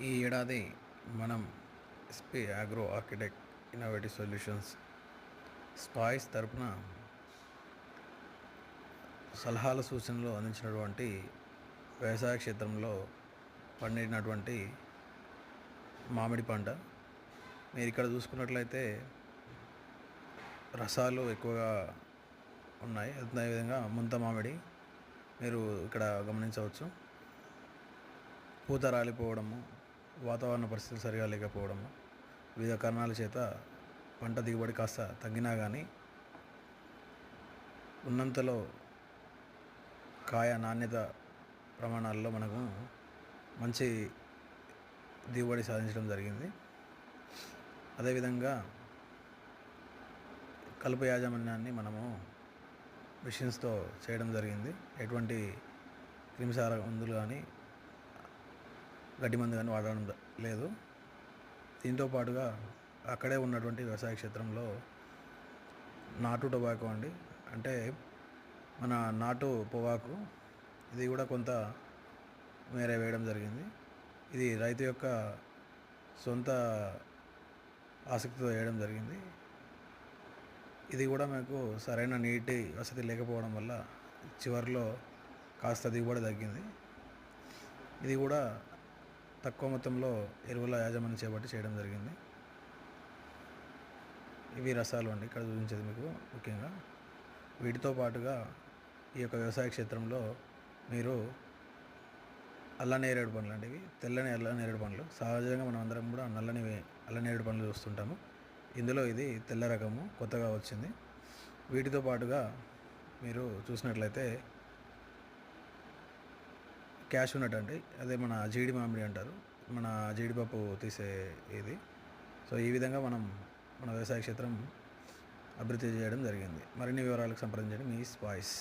ఈ ఏడాది మనం SP agro architect innovative solutions స్పాయిస్ తరపున సలహాలు సూచనలు అందించినటువంటి వ్యవసాయ క్షేత్రంలో పండినటువంటి మామిడి పంట. మీరు ఇక్కడ చూసుకున్నట్లయితే రసాలు ఎక్కువగా ఉన్నాయి. అదేవిధంగా ముంత మామిడి మీరు ఇక్కడ గమనించవచ్చు. పూత రాలిపోవడము, వాతావరణ పరిస్థితులు సరిగా లేకపోవడము, వివిధ కారణాల చేత పంట దిగుబడి కాస్త తగ్గినా కానీ ఉన్నంతలో కాయ నాణ్యత ప్రమాణాల్లో మనకు మంచి దిగుబడి సాధించడం జరిగింది. అదేవిధంగా కలుపు యాజమాన్యాన్ని మనము మిషన్స్తో చేయడం జరిగింది. ఎటువంటి క్రిమిసార మందులు కానీ గడ్డి మందు కానీ వాడడం లేదు. దీంతో పాటుగా అక్కడే ఉన్నటువంటి వ్యవసాయ క్షేత్రంలో నాటు టొబాకో అంటే మన నాటు పొగాకు, ఇది కూడా కొంత మేర వేయడం జరిగింది. ఇది రైతు యొక్క సొంత ఆసక్తితో వేయడం జరిగింది. ఇది కూడా మనకు సరైన నీటి వసతి లేకపోవడం వల్ల చివరిలో కాస్త దిగుబడి తగ్గింది. ఇది కూడా తక్కువ మొత్తంలో ఎరువుల యాజమాన్యం చేపట్టి చేయడం జరిగింది. ఇవి రసాలు ఇక్కడ చూపించేది మీకు ముఖ్యంగా. వీటితో పాటుగా ఈ యొక్క వ్యవసాయ క్షేత్రంలో మీరు అల్లనేరేడు పండ్లు ఇవి తెల్లని అల్లనేరేడు పండ్లు. సహజంగా మనం అందరం కూడా నల్లని అల్లనేరేడు పండ్లు చూస్తుంటాము. ఇందులో ఇది తెల్ల రకము కొత్తగా వచ్చింది. వీటితో పాటుగా మీరు చూసినట్లయితే క్యాష్ నట్ అదే మన జీడి మామిడి అంటారు, మన జీడిపప్పు తీసే ఇది. సో ఈ విధంగా మన వ్యవసాయ క్షేత్రం అభివృద్ధి చేయడం జరిగింది. మరిన్ని వివరాలకు సంప్రదించండి మీ స్పాయిస్.